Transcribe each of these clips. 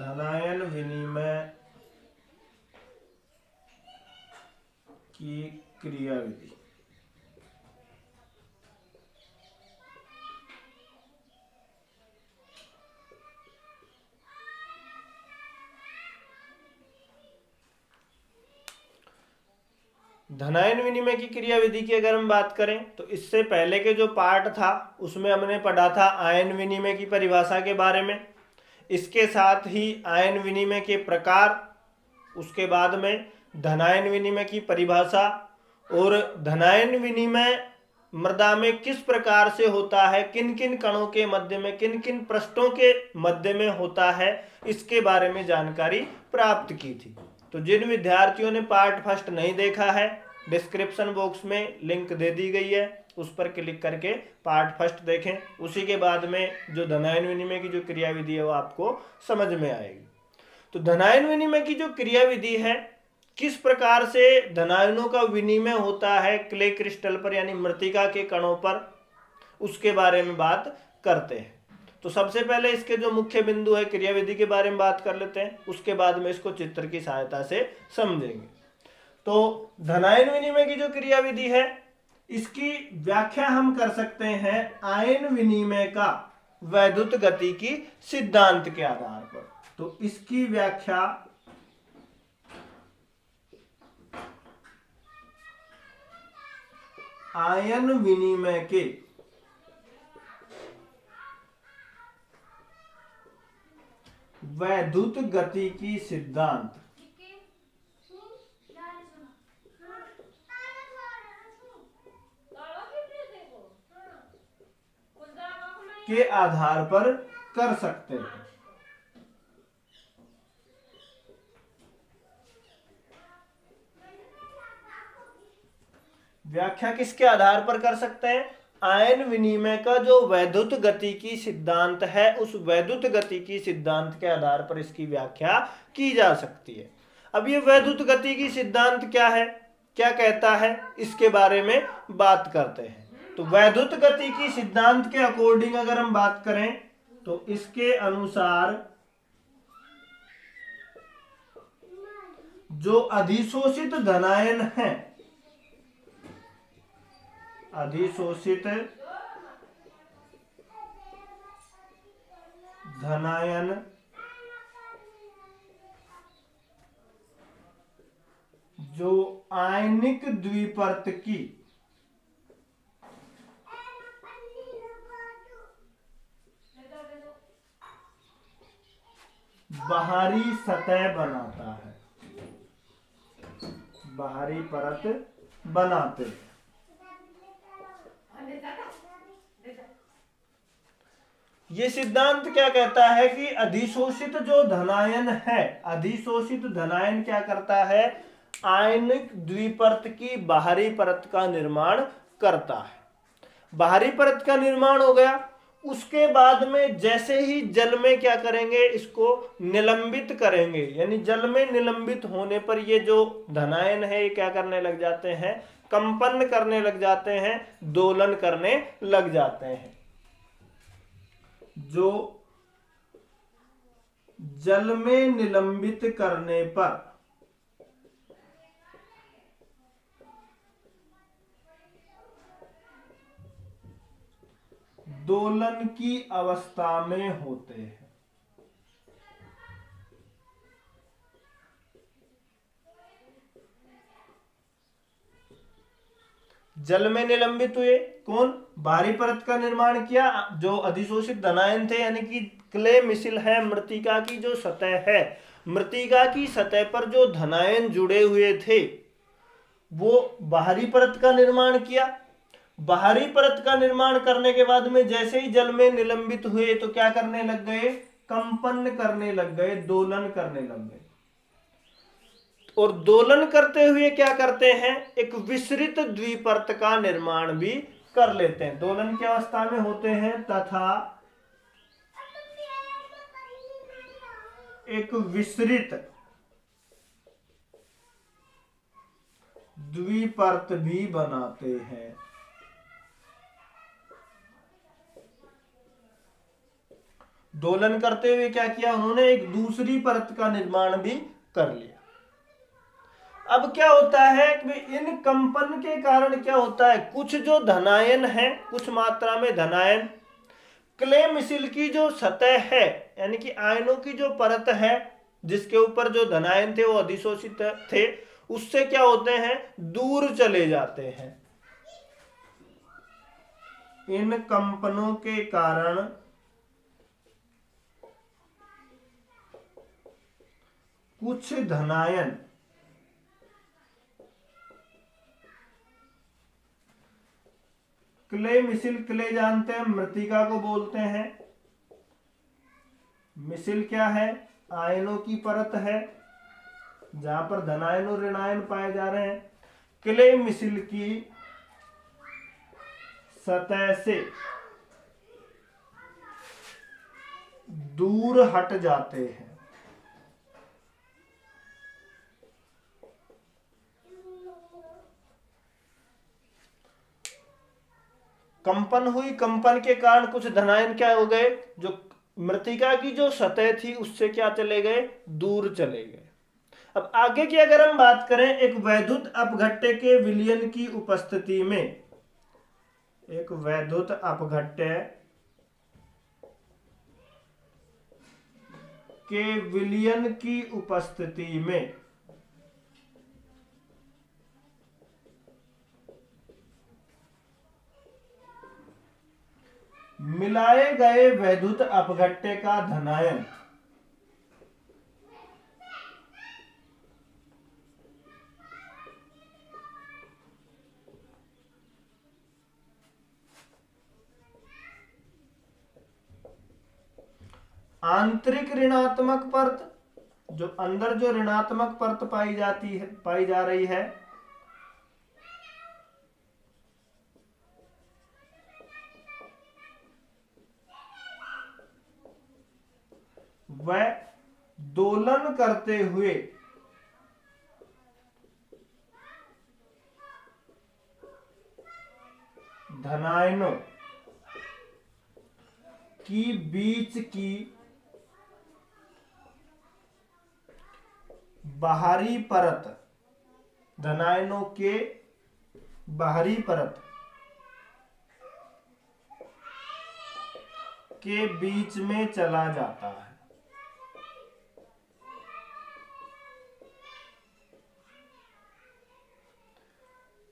धनायन विनिमय की क्रियाविधि। धनायन विनिमय की क्रियाविधि की अगर हम बात करें तो इससे पहले के जो पार्ट था उसमें हमने पढ़ा था आयन विनिमय की परिभाषा के बारे में। इसके साथ ही आयन विनिमय के प्रकार, उसके बाद में धनायन विनिमय की परिभाषा और धनायन विनिमय मृदा में किस प्रकार से होता है, किन किन कणों के मध्य में, किन किन पृष्ठों के मध्य में होता है, इसके बारे में जानकारी प्राप्त की थी। तो जिन विद्यार्थियों ने पार्ट फर्स्ट नहीं देखा है, डिस्क्रिप्शन बॉक्स में लिंक दे दी गई है, उस पर क्लिक करके पार्ट फर्स्ट देखें। उसी के बाद में जो धनायन विनिमय की जो क्रियाविधि है वो आपको समझ में आएगी। तो धनायन विनिमय की जो क्रियाविधि है, किस प्रकार से धनायनों का विनिमय होता है क्ले क्रिस्टल पर यानी मृत्तिका के कणों पर, उसके बारे में बात करते हैं। तो सबसे पहले इसके जो मुख्य बिंदु है क्रियाविधि के बारे में बात कर लेते हैं, उसके बाद में इसको चित्र की सहायता से समझेंगे। तो धनायन विनिमय की जो क्रियाविधि है इसकी व्याख्या हम कर सकते हैं आयन विनिमय का वैद्युत गति की सिद्धांत के आधार पर। तो इसकी व्याख्या आयन विनिमय के वैद्युत गति की सिद्धांत के आधार पर कर सकते हैं। व्याख्या किसके आधार पर कर सकते हैं? आयन विनिमय का जो वैद्युत गति की सिद्धांत है, उस वैद्युत गति की सिद्धांत के आधार पर इसकी व्याख्या की जा सकती है। अब ये वैद्युत गति की सिद्धांत क्या है, क्या कहता है, इसके बारे में बात करते हैं। तो वैद्युत गति की सिद्धांत के अकॉर्डिंग अगर हम बात करें तो इसके अनुसार जो अधिशोषित धनायन है, अधिशोषित धनायन जो आयनिक द्विपर्त की बाहरी सतह बनाता है, बाहरी परत बनाते हैं। ये सिद्धांत क्या कहता है कि अधिशोषित जो धनायन है, अधिशोषित धनायन क्या करता है, आयनिक द्विपर्त की बाहरी परत का निर्माण करता है। बाहरी परत का निर्माण हो गया, उसके बाद में जैसे ही जल में क्या करेंगे, इसको निलंबित करेंगे, यानी जल में निलंबित होने पर ये जो धनायन है ये क्या करने लग जाते हैं, कंपन करने लग जाते हैं, दोलन करने लग जाते हैं। जो जल में निलंबित करने पर दोलन की अवस्था में होते हैं। जल में निलंबित हुए, कौन, बाहरी परत का निर्माण किया, जो अधिशोषित धनायन थे, यानी कि क्ले मिसिल है, मृत्तिका की जो सतह है, मृत्तिका की सतह पर जो धनायन जुड़े हुए थे वो बाहरी परत का निर्माण किया। बाहरी परत का निर्माण करने के बाद में जैसे ही जल में निलंबित हुए तो क्या करने लग गए, कंपन करने लग गए, दोलन करने लग गए। और दोलन करते हुए क्या करते हैं, एक विसरित द्विपर्त का निर्माण भी कर लेते हैं, दोलन की अवस्था में होते हैं तथा एक विसरित द्विपर्त भी बनाते हैं। दोलन करते हुए क्या किया उन्होंने, एक दूसरी परत का निर्माण भी कर लिया। अब क्या होता है कि इन कंपन के कारण क्या होता है, कुछ जो धनायन है, कुछ मात्रा में धनायन क्ले मिसिल की जो सतह है, यानी कि आयनों की जो परत है जिसके ऊपर जो धनायन थे वो अधिशोषित थे, उससे क्या होते हैं, दूर चले जाते हैं। इन कंपनों के कारण कुछ धनायन क्ले मिसिल, क्ले जानते हैं मृतिका को बोलते हैं, मिसिल क्या है, आयनों की परत है जहां पर धनायन और ऋणायन पाए जा रहे हैं। क्ले मिसिल की सतह से दूर हट जाते हैं। कंपन हुई, कंपन के कारण कुछ धनायन क्या हो गए, जो मृतिका की जो सतह थी उससे क्या चले गए, दूर चले गए। अब आगे की अगर हम बात करें, एक वैद्युत अपघट्य के विलयन की उपस्थिति में, एक वैद्युत अपघट्य के विलयन की उपस्थिति में मिलाए गए वैद्युत अपघट्य का धनायन आंतरिक ऋणात्मक परत, जो अंदर जो ऋणात्मक परत पाई जाती है, पाई जा रही है, वह दोलन करते हुए धनायनों की बीच की बाहरी परत, धनायनों के बाहरी परत के बीच में चला जाता है।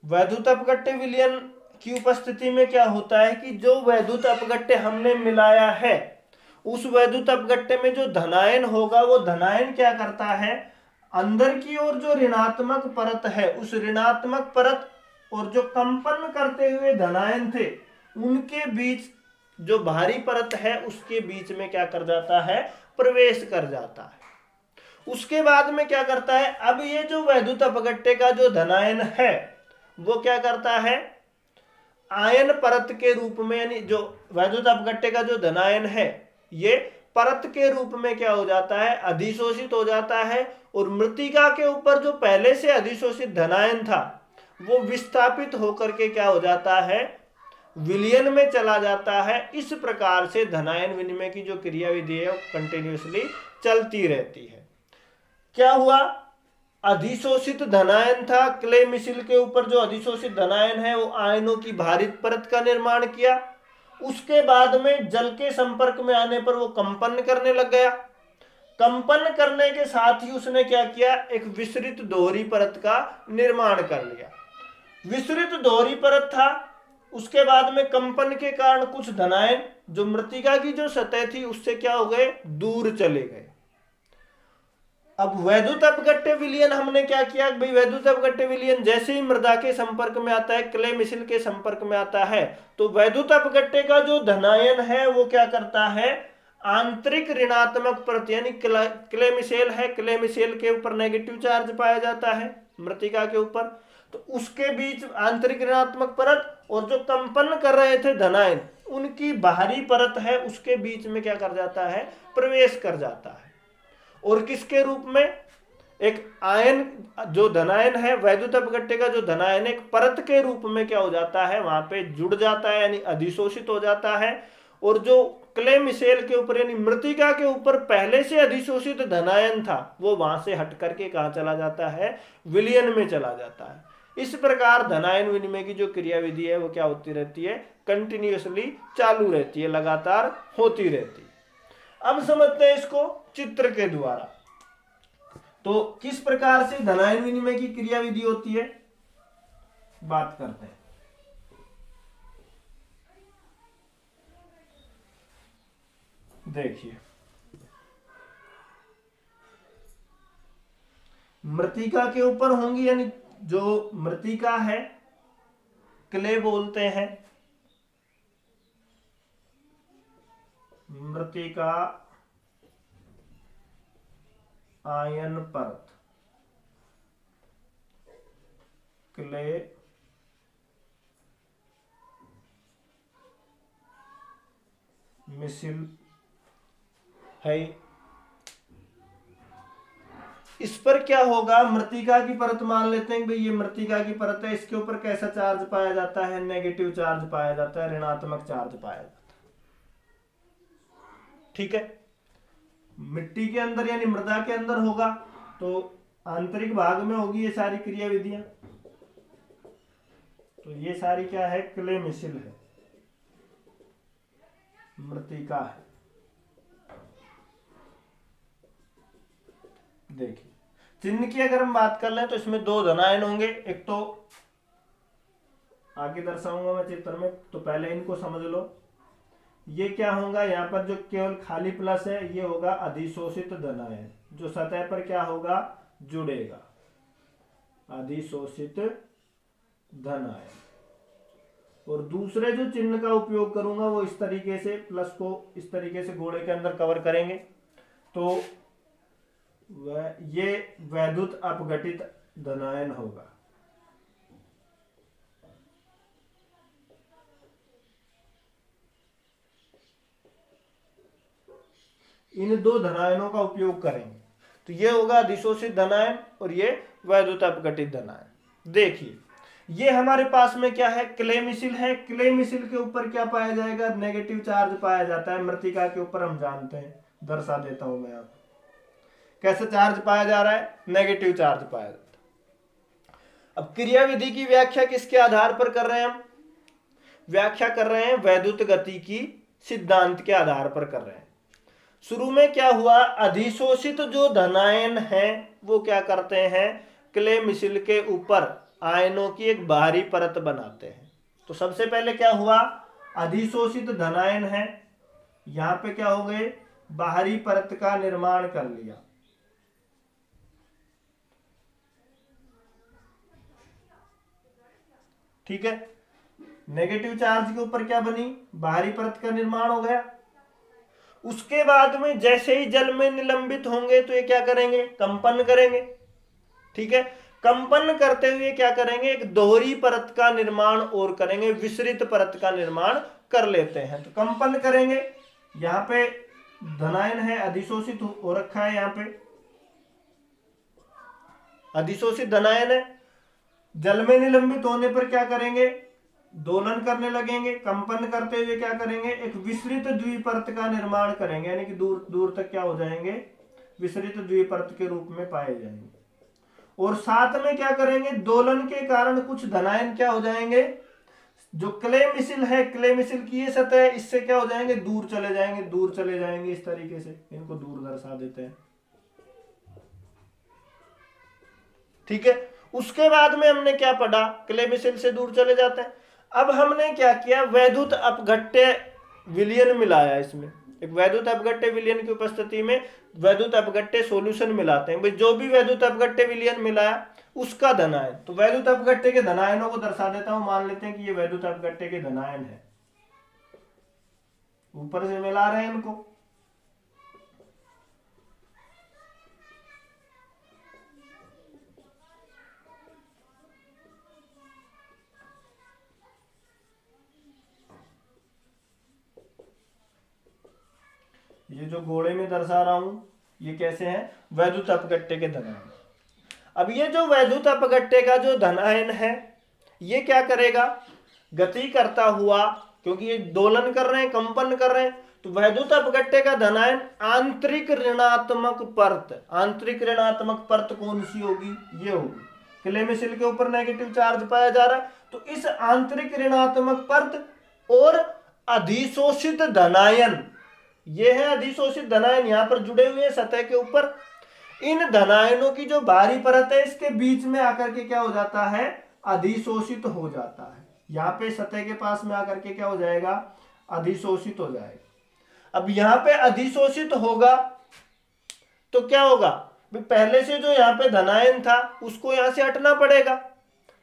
वैद्युत अपघट्य विलयन की उपस्थिति में क्या होता है कि जो वैद्युत अपघट्य हमने मिलाया है, उस वैद्युत अपघट्य में जो धनायन होगा वो धनायन क्या करता है, अंदर की ओर जो ऋणात्मक परत है उस ऋणात्मक परत और जो कंपन करते हुए धनायन थे उनके बीच जो बाहरी परत है उसके बीच में क्या कर जाता है, प्रवेश कर जाता है। उसके बाद में क्या करता है, अब ये जो वैद्युत अपघट्य का जो धनायन है वो क्या करता है, आयन परत के रूप में, यानी जो वैद्युत अपघट्य का जो धनायन है ये परत के रूप में क्या हो जाता है, अधिशोषित हो जाता है, और मृतिका के ऊपर जो पहले से अधिशोषित धनायन था वो विस्थापित होकर के क्या हो जाता है, विलयन में चला जाता है। इस प्रकार से धनायन विनिमय की जो क्रियाविधि है वो कंटिन्यूअसली चलती रहती है। क्या हुआ, अधिशोषित धनायन था, क्ले मिसिल के ऊपर जो अधिशोषित धनायन है वो आयनों की भारित परत का निर्माण किया। उसके बाद में जल के संपर्क में आने पर वो कंपन करने लग गया। कंपन करने के साथ ही उसने क्या किया, एक विसरित दोहरी परत का निर्माण कर लिया। विसरित दोहरी परत था, उसके बाद में कंपन के कारण कुछ धनायन जो मृतिका की जो सतह थी उससे क्या हो गए, दूर चले गए। अब वैद्युत अपघट्य विलयन हमने क्या किया भाई, वैद्युत अपघट्य विलयन जैसे ही मृदा के संपर्क में आता है, क्ले मिसिल के संपर्क में आता है, तो वैद्युत अपघट्य का जो धनायन है वो क्या करता है, आंतरिक ऋणात्मक परत, यानी क्ले मिसेल है, क्ले मिसेल के ऊपर नेगेटिव चार्ज पाया जाता है मृतिका के ऊपर, तो उसके बीच आंतरिक ऋणात्मक परत और जो कंपन कर रहे थे धनायन उनकी बाहरी परत है उसके बीच में क्या कर जाता है, प्रवेश कर जाता है। और किसके रूप में, एक आयन जो धनायन है, वैद्युत अपघट्य का जो धनायन एक परत के रूप में क्या हो जाता है, वहां पे जुड़ जाता है, यानी अधिशोषित हो जाता है। और जो क्ले मिसेल के ऊपर यानी मृतिका के ऊपर पहले से अधिशोषित धनायन था वो वहां से हट करके कहाँ चला जाता है, विलयन में चला जाता है। इस प्रकार धनायन विनिमय की जो क्रियाविधि है वो क्या होती रहती है, कंटिन्यूअसली चालू रहती है, लगातार होती रहती है। अब समझते हैं इसको चित्र के द्वारा। तो किस प्रकार से धनायन विनिमय की क्रियाविधि होती है बात करते हैं। देखिए मृतिका के ऊपर होंगी, यानी जो मृतिका है क्ले बोलते हैं, मृतिका आयन परत, क्ले मिसिल है। इस पर क्या होगा, मृतिका की परत मान लेते हैं भाई ये मृतिका की परत है, इसके ऊपर कैसा चार्ज पाया जाता है, नेगेटिव चार्ज पाया जाता है, ऋणात्मक चार्ज पाया जाता है। ठीक है, मिट्टी के अंदर यानी मृदा के अंदर होगा तो आंतरिक भाग में होगी ये सारी क्रियाविधियां। तो ये सारी क्या है, क्ले मिसिल है, मृतिका है। देखिए चिन्ह की अगर हम बात कर लें तो इसमें दो धनायन होंगे, एक तो आगे दर्शाऊंगा मैं चित्र में, तो पहले इनको समझ लो। ये क्या होगा, यहाँ पर जो केवल खाली प्लस है ये होगा अधिशोषित धनायन, जो सतह पर क्या होगा, जुड़ेगा, अधिशोषित धनायन। और दूसरे जो चिन्ह का उपयोग करूंगा वो इस तरीके से, प्लस को इस तरीके से गोले के अंदर कवर करेंगे, तो ये वैद्युत अपघटित धनायन होगा। इन दो धनायनों का उपयोग करेंगे, तो ये होगा अधिशोषित धनायन और ये वैद्युत अपघटित धनायन। देखिए ये हमारे पास में क्या है, क्ले मिसिल है। क्ले मिसिल के ऊपर क्या पाया जाएगा, नेगेटिव चार्ज पाया जाता है। मृतिका के ऊपर हम जानते हैं, दर्शा देता हूं मैं आपको कैसे चार्ज पाया जा रहा है, नेगेटिव चार्ज पाया जाता है। अब क्रियाविधि की व्याख्या किसके आधार पर कर रहे हैं हम, व्याख्या कर रहे हैं वैद्युत गति की सिद्धांत के आधार पर कर रहे हैं। शुरू में क्या हुआ, अधिशोषित जो धनायन है वो क्या करते हैं, क्ले मिसिल के ऊपर आयनों की एक बाहरी परत बनाते हैं। तो सबसे पहले क्या हुआ, अधिशोषित धनायन है, यहां पे क्या हो गए, बाहरी परत का निर्माण कर लिया। ठीक है, नेगेटिव चार्ज के ऊपर क्या बनी, बाहरी परत का निर्माण हो गया। उसके बाद में जैसे ही जल में निलंबित होंगे तो ये क्या करेंगे, कंपन करेंगे। ठीक है, कंपन करते हुए क्या करेंगे, एक दोहरी परत का निर्माण और करेंगे, विसरित परत का निर्माण कर लेते हैं। तो कंपन करेंगे, यहां पे धनायन है, अधिशोषित हो रखा है, यहां पे अधिशोषित धनायन है। जल में निलंबित होने पर क्या करेंगे, दोलन करने लगेंगे। कंपन करते हुए क्या करेंगे, एक विसरित द्विपरत का निर्माण करेंगे, यानी कि दूर दूर तक क्या हो जाएंगे, विसरित द्विपरत के रूप में पाए जाएंगे। और साथ में क्या करेंगे, दोलन के कारण कुछ धनायन क्या हो जाएंगे, जो क्ले मिसिल है, क्ले मिसिल की ये सतह इससे क्या हो जाएंगे, दूर चले जाएंगे, दूर चले जाएंगे। इस तरीके से इनको दूर दर्शा देते हैं। ठीक है, उसके बाद में हमने क्या पढ़ा, क्ले मिसिल से दूर चले जाते हैं। अब हमने क्या किया, वैद्युत अपघट्य विलयन मिलाया। इसमें एक वैद्युत अपघट्य विलयन की उपस्थिति में वैद्युत अपघट्य सॉल्यूशन मिलाते हैं। भाई जो भी वैद्युत अपघट्य विलयन मिलाया उसका धनायन, तो वैद्युत अपघट्य के धनायनों को दर्शा देता हूं। मान लेते हैं कि ये वैद्युत अपघट्य के धनायन है, ऊपर से मिला रहे हैं इनको। ये जो गोले में दर्शा रहा हूं ये कैसे हैं, वैद्युत अपघट्य के धनायन। अब ये जो वैद्युत अपघट्य का जो धनायन है ये क्या करेगा, गति करता हुआ क्योंकि ये दोलन कर रहे हैं, कंपन कर रहे हैं। तो वैद्युत अपघट्य का धनायन आंतरिक ऋणात्मक परत, आंतरिक ऋणात्मक परत कौन सी होगी? ये होगी। क्ले मिसिल के ऊपर नेगेटिव चार्ज पाया जा रहा है, तो इस आंतरिक ऋणात्मक परत और अधिशोषित धनायन, ये है अधिशोषित धनायन, यहां पर जुड़े हुए हैं सतह के ऊपर। इन धनायनों की जो बाहरी परत है इसके बीच में आकर के क्या हो जाता है? अधिशोषित हो जाता है। यहाँ पे सतह के पास में आकर के क्या हो जाएगा? अधिशोषित हो जाएगा। अब यहाँ पे अधिशोषित होगा तो क्या होगा? पहले से जो यहाँ पे धनायन था उसको यहाँ से हटना पड़ेगा,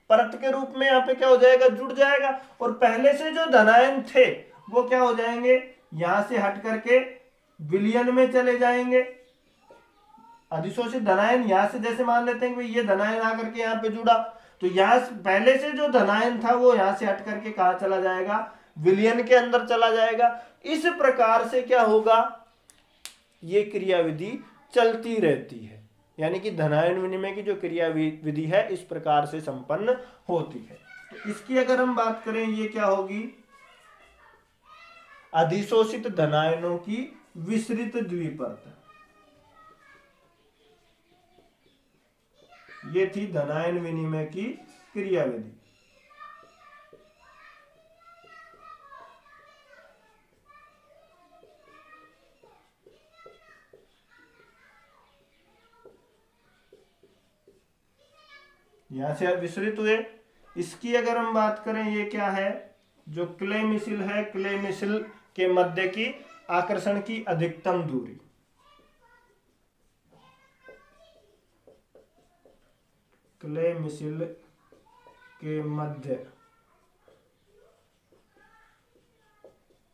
परत के रूप में यहाँ पे क्या हो जाएगा? जुड़ जाएगा। और पहले से जो धनायन थे वो क्या हो जाएंगे? यहां से हट करके विलयन में चले जाएंगे। अधिशोषित धनायन यहां से, जैसे मान लेते हैं कि ये धनायन आकर के यहाँ पे जुड़ा, तो यहाँ पहले से जो धनायन था वो यहां से हट करके कहा चला जाएगा? विलयन के अंदर चला जाएगा। इस प्रकार से क्या होगा? ये क्रियाविधि चलती रहती है, यानी कि धनायन विनिमय की जो क्रियाविधि है इस प्रकार से संपन्न होती है। तो इसकी अगर हम बात करें, ये क्या होगी? अधिशोषित धनायनों की विसरित द्विपरत। ये थी धनायन विनिमय की क्रियाविधि। यहां से विसरित हुए। इसकी अगर हम बात करें, ये क्या है? जो क्ले मिसिल है, क्ले मिसिल के मध्य की आकर्षण की अधिकतम दूरी, क्ले मिसिल के मध्य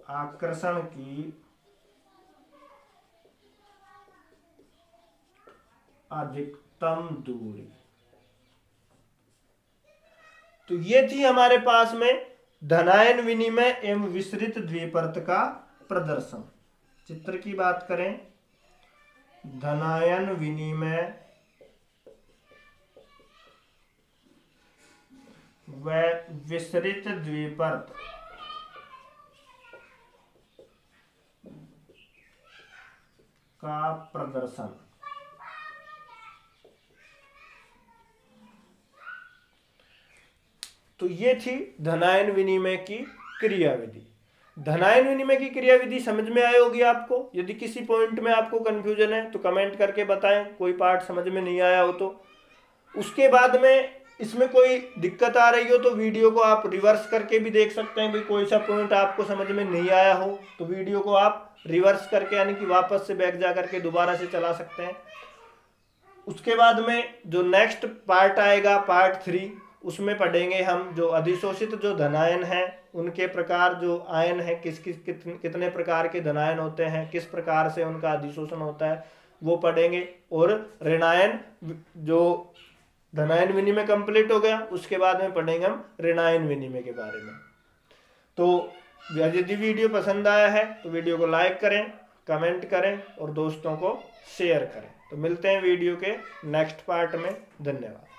आकर्षण की अधिकतम दूरी। तो ये थी हमारे पास में धनायन विनिमय एवं विसरित द्विपरत का प्रदर्शन। चित्र की बात करें, धनायन विनिमय व विसरित द्विपरत का प्रदर्शन। तो ये थी धनायन विनिमय की क्रियाविधि। धनायन विनिमय की क्रियाविधि समझ में आई होगी आपको। यदि किसी पॉइंट में आपको कंफ्यूजन है तो कमेंट करके बताएं, कोई पार्ट समझ में नहीं आया हो तो। उसके बाद में इसमें कोई दिक्कत आ रही हो तो वीडियो को आप रिवर्स करके भी देख सकते हैं। भाई कोई सा पॉइंट आपको समझ में नहीं आया हो तो वीडियो को आप रिवर्स करके, यानी कि वापस से बैक जा करके दोबारा से चला सकते हैं। उसके बाद में जो नेक्स्ट पार्ट आएगा, पार्ट 3, उसमें पढ़ेंगे हम जो अधिशोषित जो धनायन है उनके प्रकार, जो आयन है कितने प्रकार के धनायन होते हैं, किस प्रकार से उनका अधिशोषण होता है, वो पढ़ेंगे। और ऋणायन, जो धनायन विनिमय कंप्लीट हो गया, उसके बाद में पढ़ेंगे हम ऋणायन विनिमय के बारे में। तो यदि वीडियो पसंद आया है तो वीडियो को लाइक करें, कमेंट करें और दोस्तों को शेयर करें। तो मिलते हैं वीडियो के नेक्स्ट पार्ट में। धन्यवाद।